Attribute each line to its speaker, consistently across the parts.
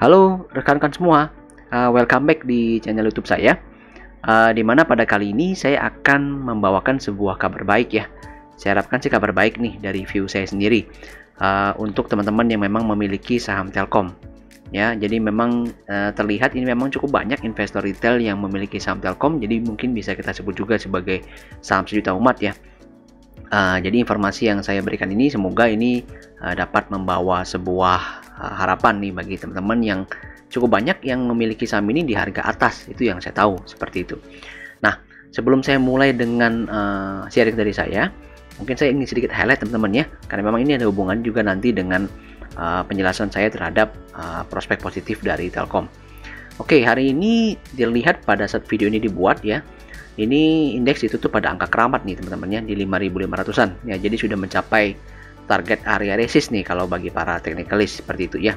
Speaker 1: Halo rekan-rekan semua, welcome back di channel YouTube saya. Di mana pada kali ini saya akan membawakan sebuah kabar baik ya. Saya harapkan sih kabar baik nih dari view saya sendiri untuk teman-teman yang memang memiliki saham Telkom. Ya, jadi memang terlihat ini memang cukup banyak investor retail yang memiliki saham Telkom. Jadi mungkin bisa kita sebut juga sebagai saham sejuta umat ya. Jadi informasi yang saya berikan ini semoga ini dapat membawa sebuah harapan nih bagi teman-teman yang cukup banyak yang memiliki saham ini di harga atas, itu yang saya tahu seperti itu. Nah, sebelum saya mulai dengan sharing dari saya, mungkin saya ingin sedikit highlight teman-teman ya, karena memang ini ada hubungan juga nanti dengan penjelasan saya terhadap prospek positif dari Telkom. Oke, hari ini dilihat pada saat video ini dibuat ya, ini indeks ditutup pada angka keramat nih teman-teman ya, di 5.500-an ya, jadi sudah mencapai target area resist nih kalau bagi para technicalist seperti itu ya.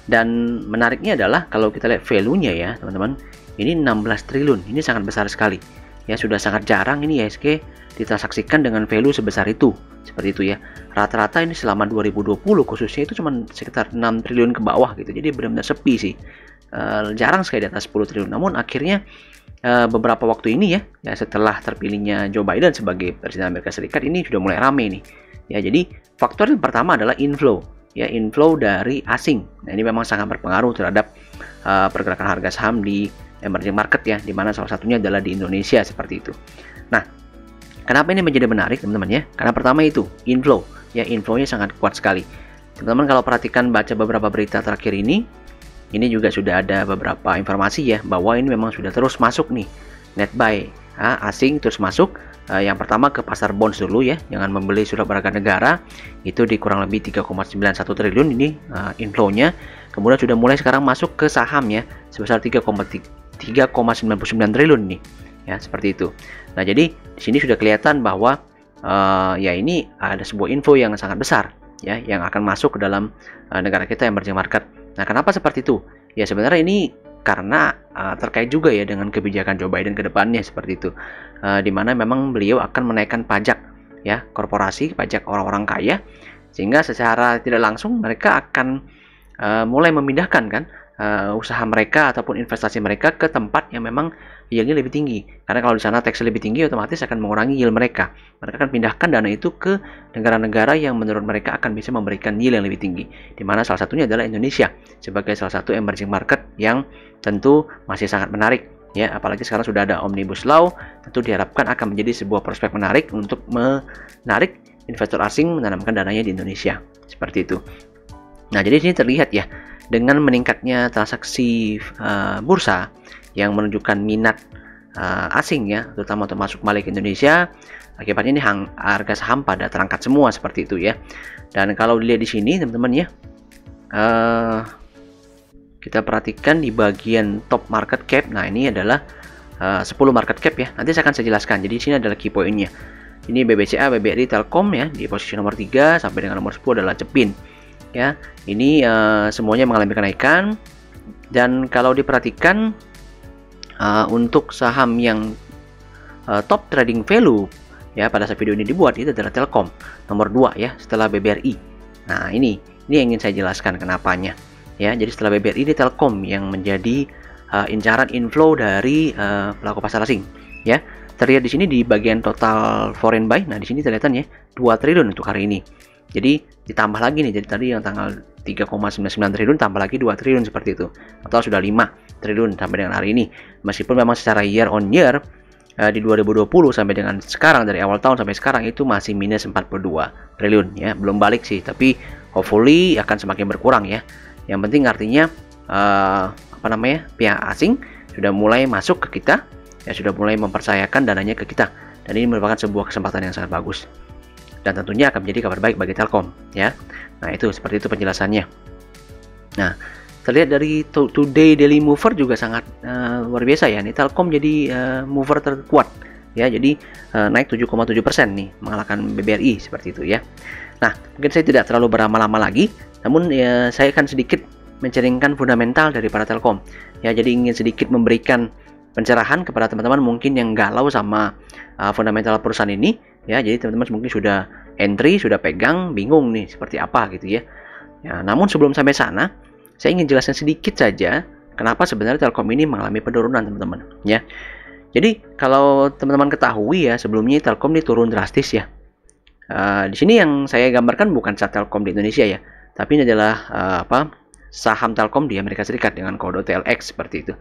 Speaker 1: Dan menariknya adalah kalau kita lihat value-nya ya teman-teman, ini 16 triliun, ini sangat besar sekali ya, sudah sangat jarang ini IHSG ditransaksikan dengan value sebesar itu, seperti itu ya. Rata-rata ini selama 2020 khususnya itu cuma sekitar 6 triliun ke bawah gitu, jadi benar-benar sepi sih, jarang sekali di atas 10 triliun. Namun akhirnya beberapa waktu ini ya setelah terpilihnya Joe Biden sebagai Presiden Amerika Serikat, ini sudah mulai rame nih ya. Jadi faktor yang pertama adalah inflow ya, inflow dari asing. Nah, ini memang sangat berpengaruh terhadap pergerakan harga saham di emerging market ya, dimana salah satunya adalah di Indonesia seperti itu. Nah, kenapa ini menjadi menarik teman-teman ya? Karena pertama itu inflow ya, inflownya sangat kuat sekali teman-teman. Kalau perhatikan baca beberapa berita terakhir ini juga sudah ada beberapa informasi ya bahwa ini memang sudah terus masuk nih net buy asing terus masuk. Yang pertama ke pasar bonds dulu ya, jangan membeli surat berharga negara, itu di kurang lebih 3,91 triliun ini inflow-nya. Kemudian sudah mulai sekarang masuk ke saham ya sebesar 3,99 triliun nih ya, seperti itu. Nah, jadi di sini sudah kelihatan bahwa ya ini ada sebuah info yang sangat besar ya yang akan masuk ke dalam negara kita emerging market. Nah, kenapa seperti itu? Ya sebenarnya ini karena terkait juga ya dengan kebijakan Joe Biden ke depannya seperti itu, di mana memang beliau akan menaikkan pajak ya korporasi, pajak orang-orang kaya, sehingga secara tidak langsung mereka akan mulai memindahkan kan usaha mereka ataupun investasi mereka ke tempat yang memang yieldnya lebih tinggi. Karena kalau di sana tax lebih tinggi, otomatis akan mengurangi yield mereka. Mereka akan pindahkan dana itu ke negara-negara yang menurut mereka akan bisa memberikan yield yang lebih tinggi. Dimana salah satunya adalah Indonesia sebagai salah satu emerging market yang tentu masih sangat menarik ya. Apalagi sekarang sudah ada Omnibus Law, tentu diharapkan akan menjadi sebuah prospek menarik untuk menarik investor asing menanamkan dananya di Indonesia. Seperti itu. Nah, jadi ini terlihat ya dengan meningkatnya transaksi bursa yang menunjukkan minat asing ya, terutama untuk masuk kembali ke Indonesia. Akibatnya ini harga saham pada terangkat semua seperti itu ya. Dan kalau dilihat di sini teman-teman ya, kita perhatikan di bagian top market cap. Nah, ini adalah 10 market cap ya. Nanti saya jelaskan. Jadi di sini adalah key point-nya. Ini BBCA, BBRI, Telkom ya di posisi nomor 3 sampai dengan nomor 10 adalah Cepin. Ya, ini semuanya mengalami kenaikan. Dan kalau diperhatikan untuk saham yang top trading value ya pada saat video ini dibuat, itu adalah Telkom nomor 2 ya setelah BBRI. Nah, ini yang ingin saya jelaskan kenapanya ya. Jadi setelah BBRI, ini Telkom yang menjadi incaran inflow dari pelaku pasar asing ya. Terlihat di sini di bagian total foreign buy. Nah, di sini terlihat ya 2 triliun untuk hari ini. Jadi ditambah lagi nih, jadi tadi yang tanggal 3,99 triliun tambah lagi 2 triliun seperti itu, atau sudah 5 triliun sampai dengan hari ini. Meskipun memang secara year on year di 2020 sampai dengan sekarang, dari awal tahun sampai sekarang itu masih minus 42 triliun ya, belum balik sih, tapi hopefully akan semakin berkurang ya. Yang penting artinya pihak asing sudah mulai masuk ke kita ya, sudah mulai mempercayakan dananya ke kita, dan ini merupakan sebuah kesempatan yang sangat bagus. Dan tentunya akan menjadi kabar baik bagi Telkom ya. Nah, itu seperti itu penjelasannya. Nah, terlihat dari Today Daily Mover juga sangat luar biasa ya. Ini Telkom jadi mover terkuat ya. Jadi naik 7,7% nih, mengalahkan BBRI seperti itu ya. Nah, mungkin saya tidak terlalu berlama-lama lagi, namun ya, saya akan sedikit menceritakan fundamental dari para Telkom ya. Jadi ingin sedikit memberikan pencerahan kepada teman-teman mungkin yang galau sama fundamental perusahaan ini ya. Jadi teman-teman mungkin sudah entry, sudah pegang, bingung nih seperti apa gitu ya. Ya, namun sebelum sampai sana, saya ingin jelaskan sedikit saja kenapa sebenarnya Telkom ini mengalami penurunan, teman-teman, ya. Jadi kalau teman-teman ketahui ya, sebelumnya Telkom ini turun drastis ya. Di sini yang saya gambarkan bukan chart Telkom di Indonesia ya, tapi ini adalah saham Telkom di Amerika Serikat dengan kode TLX seperti itu.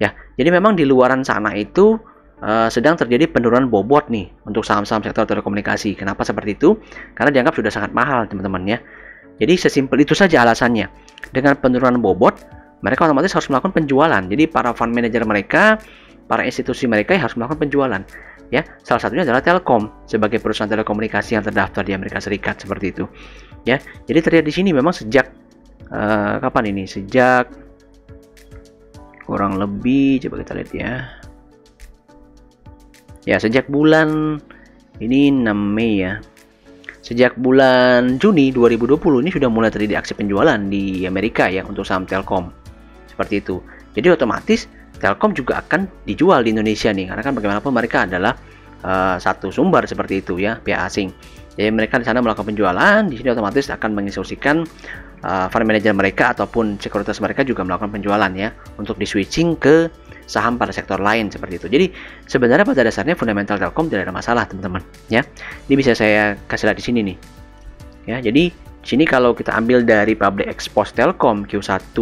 Speaker 1: Ya, jadi memang di luaran sana itu sedang terjadi penurunan bobot nih untuk saham-saham sektor telekomunikasi. Kenapa seperti itu? Karena dianggap sudah sangat mahal, teman-teman ya. Jadi sesimpel itu saja alasannya. Dengan penurunan bobot, mereka otomatis harus melakukan penjualan. Jadi para fund manager mereka, para institusi mereka harus melakukan penjualan. Ya, salah satunya adalah Telkom sebagai perusahaan telekomunikasi yang terdaftar di Amerika Serikat seperti itu. Ya, jadi terlihat di sini memang sejak kapan ini? Sejak kurang lebih, coba kita lihat ya. Ya, sejak bulan ini 6 Mei ya. Sejak bulan Juni 2020 ini sudah mulai terjadi aksi penjualan di Amerika ya untuk saham Telkom. Seperti itu. Jadi otomatis Telkom juga akan dijual di Indonesia nih, karena kan bagaimanapun mereka adalah satu sumber seperti itu ya, pihak asing. Jadi mereka di sana melakukan penjualan, di sini otomatis akan menginstruksikan fund manager mereka ataupun sekuritas mereka juga melakukan penjualan ya, untuk di switching ke saham pada sektor lain seperti itu. Jadi sebenarnya pada dasarnya fundamental Telkom tidak ada masalah, teman-teman ya. Ini bisa saya kasih lihat di sini nih. Ya, jadi di sini kalau kita ambil dari public expose Telkom Q1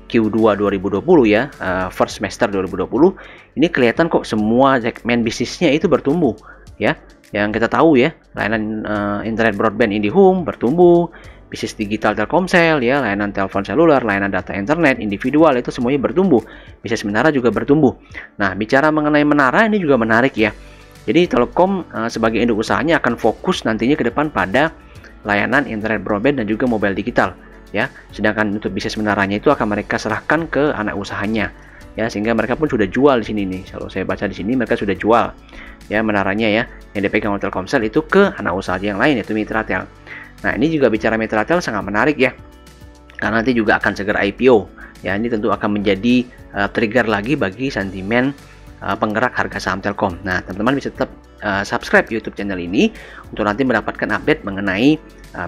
Speaker 1: Q2 2020 ya, first semester 2020, ini kelihatan kok semua segmen bisnisnya itu bertumbuh ya. Yang kita tahu ya, layanan internet broadband IndiHome bertumbuh, bisnis digital Telkomsel ya, layanan telepon seluler, layanan data internet individual itu semuanya bertumbuh. Bisnis menara juga bertumbuh. Nah, bicara mengenai menara ini juga menarik ya. Jadi Telkom sebagai induk usahanya akan fokus nantinya ke depan pada layanan internet broadband dan juga mobile digital ya. Sedangkan untuk bisnis menaranya itu akan mereka serahkan ke anak usahanya ya, sehingga mereka pun sudah jual di sini nih. Kalau saya baca di sini mereka sudah jual ya menaranya ya, yang dipegang oleh Telkomsel itu ke anak usaha yang lain yaitu Mitratel. Nah, ini juga bicara Mitratel sangat menarik ya, karena nanti juga akan segera IPO ya. Ini tentu akan menjadi trigger lagi bagi sentimen penggerak harga saham Telkom. Nah, teman-teman bisa tetap subscribe YouTube channel ini untuk nanti mendapatkan update mengenai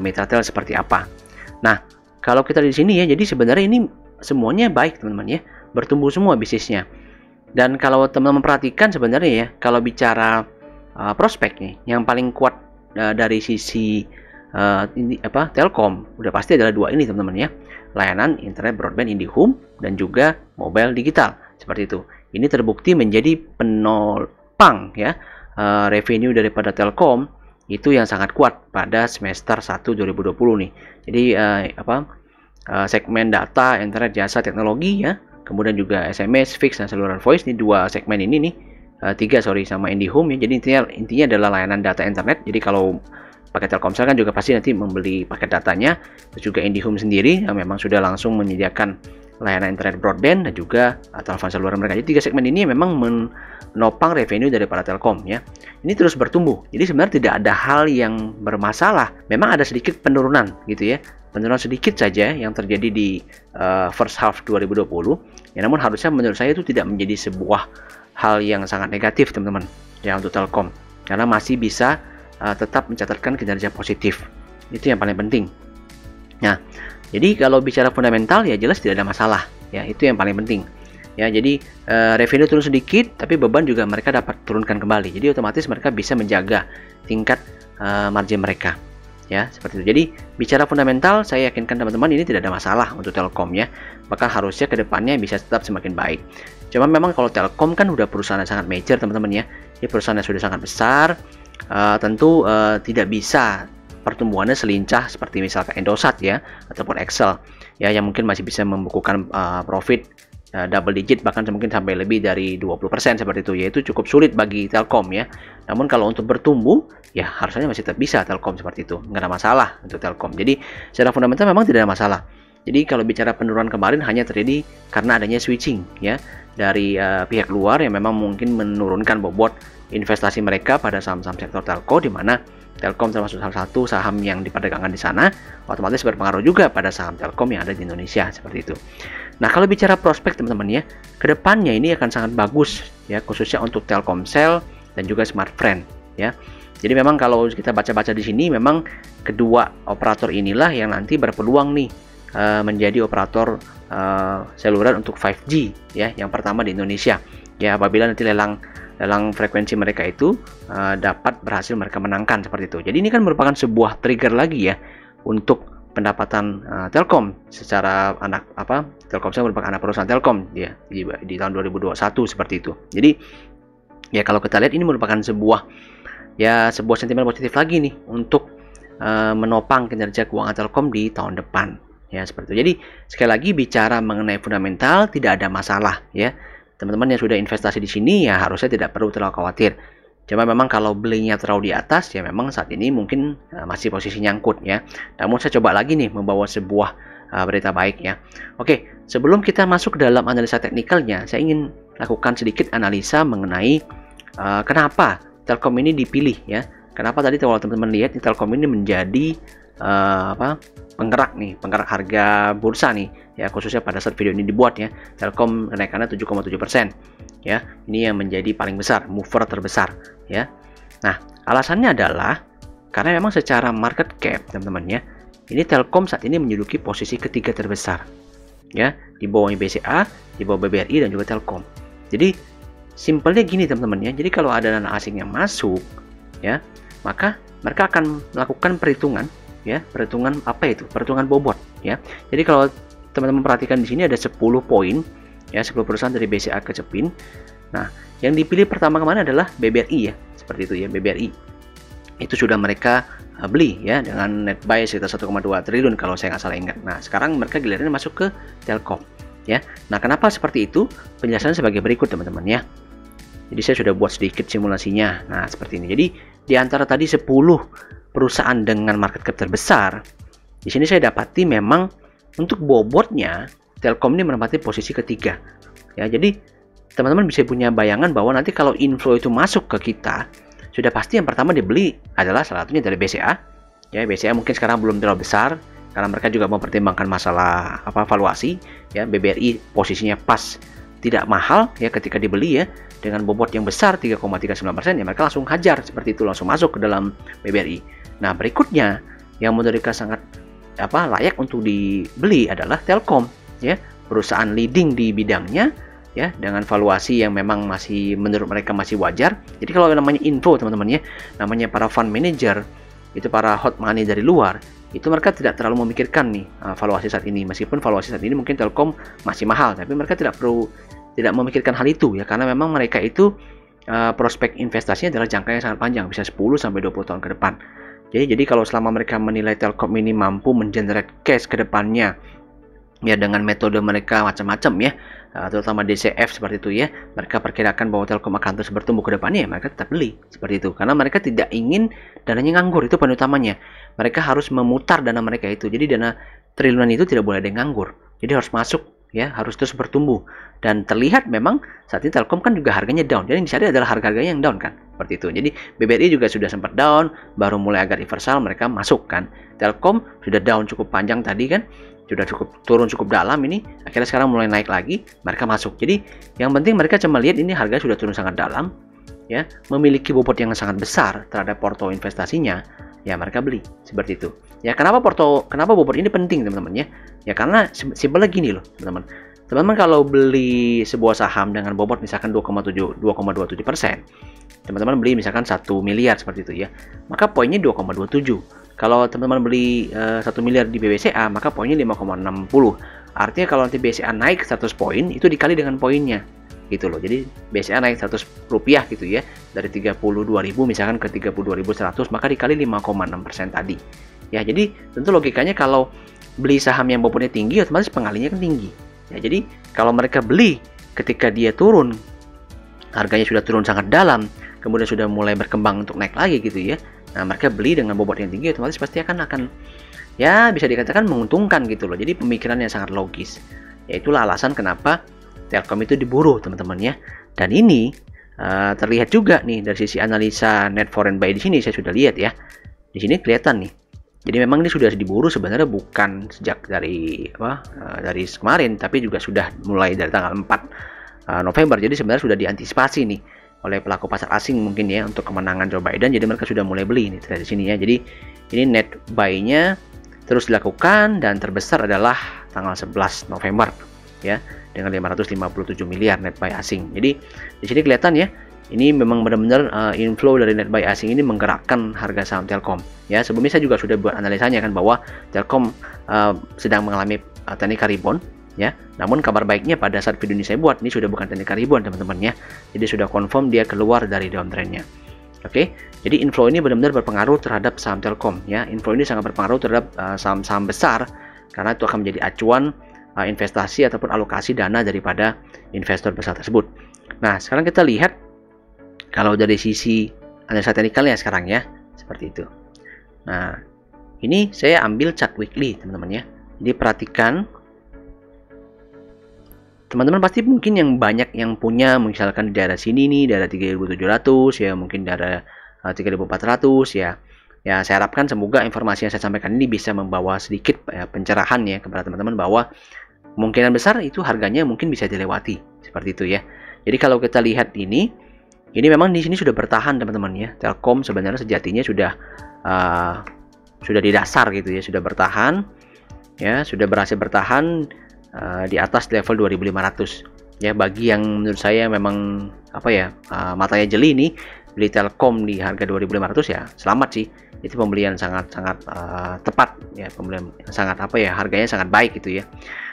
Speaker 1: Mitratel seperti apa. Nah, kalau kita di sini ya, jadi sebenarnya ini semuanya baik, teman-teman ya, bertumbuh semua bisnisnya. Dan kalau teman-teman perhatikan sebenarnya ya, kalau bicara prospeknya, yang paling kuat dari sisi Telkom udah pasti adalah dua ini, teman-teman ya, layanan internet broadband IndiHome dan juga mobile digital seperti itu. Ini terbukti menjadi penopang ya revenue daripada Telkom itu yang sangat kuat pada semester 1 2020 nih. Jadi segmen data, internet, jasa, teknologi ya, kemudian juga SMS, fix dan seluler voice, ini dua segmen ini nih, sama IndiHome ya. Jadi intinya adalah layanan data internet. Jadi kalau pakai Telkomsel kan juga pasti nanti membeli paket datanya. Terus juga IndiHome sendiri yang memang sudah langsung menyediakan layanan internet broadband dan juga telepon seluler mereka. Jadi tiga segmen ini memang menopang revenue daripada Telkom ya. Ini terus bertumbuh. Jadi sebenarnya tidak ada hal yang bermasalah. Memang ada sedikit penurunan gitu ya. Penurunan sedikit saja yang terjadi di first half 2020. Ya, namun harusnya menurut saya itu tidak menjadi sebuah hal yang sangat negatif, teman-teman ya, untuk Telkom, karena masih bisa tetap mencatatkan kinerja positif. Itu yang paling penting. Nah, jadi kalau bicara fundamental ya jelas tidak ada masalah ya, itu yang paling penting ya. Jadi revenue turun sedikit tapi beban juga mereka dapat turunkan kembali, jadi otomatis mereka bisa menjaga tingkat margin mereka ya, seperti itu. Jadi bicara fundamental, saya yakinkan teman-teman ini tidak ada masalah untuk Telkom ya, bahkan harusnya kedepannya bisa tetap semakin baik. Cuma memang kalau Telkom kan udah perusahaan yang sangat major, teman-teman ya, ini perusahaan yang sudah sangat besar, tentu tidak bisa pertumbuhannya selincah seperti misalkan Indosat ya, ataupun Excel ya, yang mungkin masih bisa membukukan profit double digit, bahkan mungkin sampai lebih dari 20% seperti itu, yaitu cukup sulit bagi Telkom ya. Namun kalau untuk bertumbuh ya harusnya masih tetap bisa Telkom seperti itu, nggak ada masalah untuk Telkom. Jadi secara fundamental memang tidak ada masalah. Jadi kalau bicara penurunan kemarin hanya terjadi karena adanya switching ya dari pihak luar yang memang mungkin menurunkan bobot investasi mereka pada saham-saham sektor telco, di mana Telkom termasuk salah satu saham yang diperdagangkan di sana, otomatis berpengaruh juga pada saham Telkom yang ada di Indonesia seperti itu. Nah, kalau bicara prospek teman-teman ya, kedepannya ini akan sangat bagus ya, khususnya untuk Telkomsel dan juga Smartfren ya. Jadi memang kalau kita baca-baca di sini, memang kedua operator inilah yang nanti berpeluang nih menjadi operator seluler untuk 5G ya, yang pertama di Indonesia. Ya, apabila nanti lelang frekuensi mereka itu dapat berhasil mereka menangkan seperti itu. Jadi ini kan merupakan sebuah trigger lagi ya untuk pendapatan Telkom secara Telkomsel merupakan anak perusahaan Telkom ya di tahun 2021 seperti itu. Jadi ya kalau kita lihat ini merupakan sebuah sentimen positif lagi nih untuk menopang kinerja keuangan Telkom di tahun depan ya seperti itu. Jadi sekali lagi bicara mengenai fundamental tidak ada masalah ya. Teman-teman yang sudah investasi di sini ya harusnya tidak perlu terlalu khawatir. Cuma memang kalau belinya terlalu di atas ya memang saat ini mungkin masih posisi nyangkut ya. Namun saya coba lagi nih membawa sebuah berita baik ya. Oke, sebelum kita masuk ke dalam analisa teknikalnya, saya ingin lakukan sedikit analisa mengenai kenapa Telkom ini dipilih ya. Kenapa tadi kalau teman-teman lihat Telkom ini menjadi penggerak harga bursa nih ya, khususnya pada saat video ini dibuat ya. Telkom kenaikannya 7,7% ya. Ini yang menjadi paling besar, mover terbesar ya. Nah, alasannya adalah karena memang secara market cap teman-teman ya, ini Telkom saat ini menduduki posisi ketiga terbesar ya, di bawahnya BCA, di bawah BBRI dan juga Telkom. Jadi simpelnya gini teman-teman ya. Jadi kalau ada dana asing yang masuk ya, maka mereka akan melakukan perhitungan ya, perhitungan bobot ya. Jadi kalau teman-teman perhatikan di sini ada 10 poin ya, 10 perusahaan dari BCA ke Cepin. Nah, yang dipilih pertama kemana adalah BBRI ya, seperti itu ya. BBRI itu sudah mereka beli ya dengan net buy sekitar 1,2 triliun kalau saya nggak salah ingat. Nah, sekarang mereka gilirannya masuk ke Telkom ya. Nah, kenapa seperti itu? Penjelasannya sebagai berikut teman-teman ya. Jadi saya sudah buat sedikit simulasinya. Nah, seperti ini. Jadi di antara tadi 10 perusahaan dengan market cap terbesar, di sini saya dapati memang untuk bobotnya Telkom ini menempati posisi ketiga. Ya, jadi teman-teman bisa punya bayangan bahwa nanti kalau inflow itu masuk ke kita, sudah pasti yang pertama dibeli adalah salah satunya dari BCA. Ya, BCA mungkin sekarang belum terlalu besar karena mereka juga mempertimbangkan masalah valuasi. Ya, BBRI posisinya pas, tidak mahal ya ketika dibeli ya, dengan bobot yang besar 3,39% ya mereka langsung hajar seperti itu, langsung masuk ke dalam BBRI. Nah, berikutnya yang menurut mereka sangat layak untuk dibeli adalah Telkom ya, perusahaan leading di bidangnya ya, dengan valuasi yang memang masih menurut mereka masih wajar. Jadi kalau namanya info teman-teman ya, namanya para fund manager itu, para hot money dari luar, itu mereka tidak terlalu memikirkan nih valuasi saat ini. Meskipun valuasi saat ini mungkin Telkom masih mahal, tapi mereka tidak memikirkan hal itu ya, karena memang mereka itu prospek investasinya adalah jangka yang sangat panjang, bisa 10 sampai 20 tahun ke depan. Jadi kalau selama mereka menilai Telkom ini mampu mengenerate cash ke depannya ya dengan metode mereka macam-macam ya, terutama DCF seperti itu ya, mereka perkirakan bahwa Telkom akan terus bertumbuh ke depannya ya, mereka tetap beli seperti itu, karena mereka tidak ingin dananya nganggur. Itu poin utamanya, mereka harus memutar dana mereka itu. Jadi dana triliunan itu tidak boleh ada yang nganggur, jadi harus masuk ya, harus terus bertumbuh. Dan terlihat memang saat ini Telkom kan juga harganya down, jadi yang dicari adalah harga-harganya yang down kan, seperti itu. Jadi BBRI juga sudah sempat down, baru mulai agak reversal, mereka masuk kan. Telkom sudah down cukup panjang tadi kan, sudah turun cukup dalam, ini akhirnya sekarang mulai naik lagi, mereka masuk. Jadi yang penting mereka cuma lihat ini harga sudah turun sangat dalam ya, memiliki bobot yang sangat besar terhadap porto investasinya ya, mereka beli seperti itu ya. Kenapa bobot ini penting teman-teman ya? Ya karena simpelnya gini loh teman-teman. Teman-teman kalau beli sebuah saham dengan bobot misalkan 2,27%, teman-teman beli misalkan 1 miliar seperti itu ya, maka poinnya 2,27. Kalau teman-teman beli 1 miliar di BBCA, maka poinnya 5,60. Artinya kalau nanti BCA naik 100 poin, itu dikali dengan poinnya gitu loh. Jadi BCA naik 100 rupiah gitu ya, dari 32.000 misalkan ke 32.100, maka dikali 5,6% tadi ya. Jadi tentu logikanya kalau beli saham yang bobotnya tinggi, otomatis pengalinya kan tinggi ya. Jadi kalau mereka beli ketika dia turun, harganya sudah turun sangat dalam, kemudian sudah mulai berkembang untuk naik lagi gitu ya, nah mereka beli dengan bobot yang tinggi, otomatis pasti akan ya bisa dikatakan menguntungkan gitu loh. Jadi pemikiran yang sangat logis ya. Itulah alasan kenapa Telkom itu diburu teman-teman ya. Dan ini terlihat juga nih dari sisi analisa net foreign buy di sini, saya sudah lihat ya. Di sini kelihatan nih. Jadi memang ini sudah diburu sebenarnya bukan sejak dari kemarin, tapi juga sudah mulai dari tanggal 4 November. Jadi sebenarnya sudah diantisipasi nih oleh pelaku pasar asing mungkin ya untuk kemenangan Joe Biden. Jadi mereka sudah mulai beli nih dari sini ya. Jadi ini net buy-nya terus dilakukan, dan terbesar adalah tanggal 11 November ya, dengan 557 miliar net buy asing. Jadi di sini kelihatan ya, ini memang benar-benar inflow dari net buy asing ini menggerakkan harga saham Telkom ya. Sebelumnya saya juga sudah buat analisanya kan, bahwa Telkom sedang mengalami technical rebound ya. Namun kabar baiknya pada saat video ini saya buat, ini sudah bukan technical rebound teman-teman ya. Jadi sudah confirm dia keluar dari downtrendnya. Oke, jadi inflow ini benar-benar berpengaruh terhadap saham Telkom ya. Inflow ini sangat berpengaruh terhadap saham-saham besar, karena itu akan menjadi acuan investasi ataupun alokasi dana daripada investor besar tersebut. Nah, sekarang kita lihat kalau dari sisi analisa teknikalnya sekarang ya, seperti itu. Nah, ini saya ambil chart weekly teman-teman ya. Jadi perhatikan, teman-teman pasti mungkin yang banyak yang punya misalkan di daerah sini nih, daerah 3.700 ya, mungkin daerah 3.400 ya. Ya, saya harapkan semoga informasi yang saya sampaikan ini bisa membawa sedikit pencerahan ya kepada teman-teman, bahwa kemungkinan besar itu harganya mungkin bisa dilewati seperti itu ya. Jadi kalau kita lihat ini memang di sini sudah bertahan teman-teman ya. Telkom sebenarnya sejatinya sudah di dasar gitu ya, sudah bertahan ya, sudah berhasil bertahan di atas level 2.500 ya. Bagi yang menurut saya memang matanya jeli nih, beli Telkom di harga 2.500 ya, selamat sih. Itu pembelian sangat tepat ya, pembelian sangat harganya sangat baik gitu ya.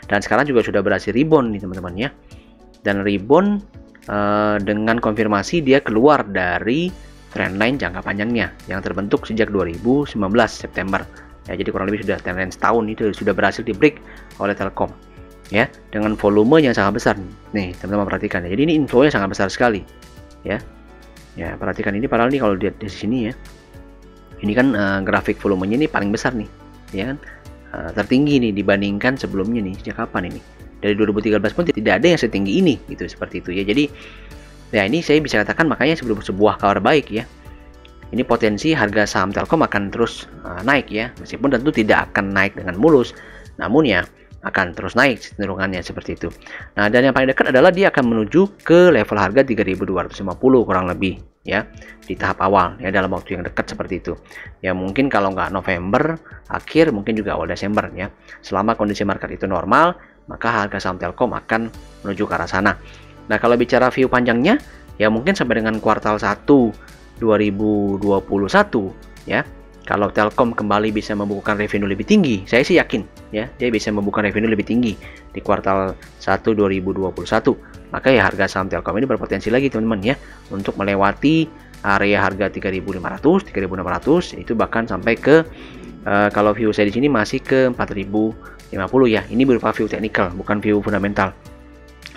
Speaker 1: Dan sekarang juga sudah berhasil rebound nih teman-teman ya. Dan rebound dengan konfirmasi dia keluar dari trendline jangka panjangnya yang terbentuk sejak 2019 September ya. Jadi kurang lebih sudah trendline setahun, itu sudah berhasil di break oleh Telkom ya, dengan volume yang sangat besar nih teman-teman, perhatikan ya. Jadi ini inflow-nya sangat besar sekali ya. Ya, perhatikan ini, padahal nih kalau lihat di sini ya, ini kan grafik volumenya ini paling besar nih ya kan, tertinggi nih dibandingkan sebelumnya nih. Sejak kapan ini? Dari 2013 pun tidak ada yang setinggi ini gitu, seperti itu ya. Jadi ya ini saya bisa katakan, makanya sebelum sebuah kabar baik ya, ini potensi harga saham Telkom akan terus naik ya, meskipun tentu tidak akan naik dengan mulus, namun ya akan terus naik cenderungannya seperti itu. Nah, dan yang paling dekat adalah dia akan menuju ke level harga 3.250 kurang lebih ya, di tahap awal ya, dalam waktu yang dekat seperti itu ya. Mungkin kalau nggak November akhir, mungkin juga awal Desember ya. Selama kondisi market itu normal, maka harga saham Telkom akan menuju ke arah sana. Nah, kalau bicara view panjangnya ya, mungkin sampai dengan kuartal 1 2021 ya. Kalau Telkom kembali bisa membukukan revenue lebih tinggi, saya sih yakin ya, dia bisa membukukan revenue lebih tinggi di kuartal 1 2021. Maka ya harga saham Telkom ini berpotensi lagi teman-teman ya, untuk melewati area harga 3.500, 3.600, itu bahkan sampai ke kalau view saya di sini masih ke 4.050 ya. Ini berupa view technical, bukan view fundamental.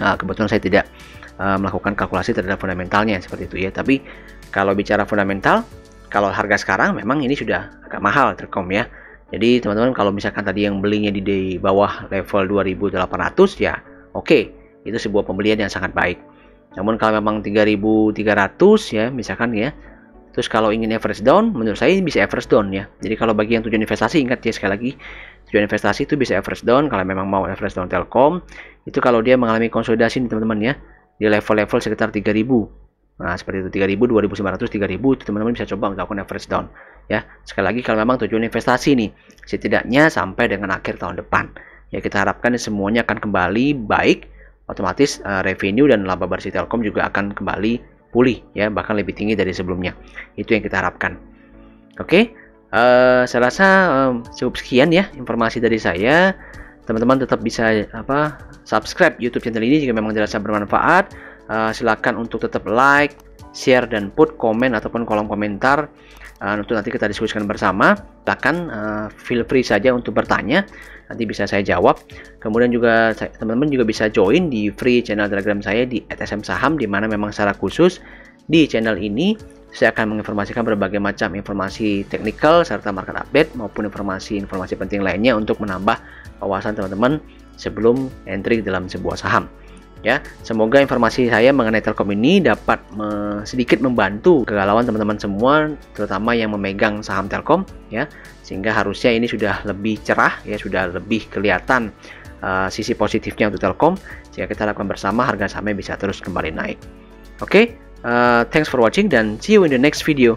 Speaker 1: Nah, kebetulan saya tidak melakukan kalkulasi terhadap fundamentalnya seperti itu ya. Tapi kalau bicara fundamental, kalau harga sekarang memang ini sudah agak mahal Telkom ya. Jadi teman-teman kalau misalkan tadi yang belinya di bawah level 2.800 ya, oke, itu sebuah pembelian yang sangat baik. Namun kalau memang 3.300 ya misalkan ya, terus kalau ingin average down, menurut saya bisa average down ya. Jadi kalau bagi yang tujuan investasi, ingat ya sekali lagi, tujuan investasi itu bisa average down. Kalau memang mau average down Telkom, itu kalau dia mengalami konsolidasi nih teman-teman ya, di level-level sekitar 3.000. Nah, seperti itu, 3.000, 2.900, 3.000, itu teman-teman bisa coba melakukan average down ya. Sekali lagi, kalau memang tujuan investasi nih, setidaknya sampai dengan akhir tahun depan ya, kita harapkan semuanya akan kembali baik, otomatis revenue dan laba bersih Telkom juga akan kembali pulih ya, bahkan lebih tinggi dari sebelumnya. Itu yang kita harapkan. Oke, saya rasa cukup sekian ya informasi dari saya. Teman-teman tetap bisa subscribe YouTube channel ini jika memang dirasa bermanfaat. Silakan untuk tetap like, share, dan put komen ataupun kolom komentar untuk nanti kita diskusikan bersama. Silakan feel free saja untuk bertanya, nanti bisa saya jawab. Kemudian juga teman-teman juga bisa join di free channel Telegram saya di @smsaham, di mana memang secara khusus di channel ini saya akan menginformasikan berbagai macam informasi teknikal serta market update maupun informasi-informasi penting lainnya untuk menambah wawasan teman-teman sebelum entry dalam sebuah saham. Ya, semoga informasi saya mengenai Telkom ini dapat sedikit membantu kegalauan teman-teman semua, terutama yang memegang saham Telkom ya, sehingga harusnya ini sudah lebih cerah ya, sudah lebih kelihatan sisi positifnya untuk Telkom, sehingga kita harapkan bersama harga sahamnya bisa terus kembali naik. Oke, thanks for watching dan see you in the next video.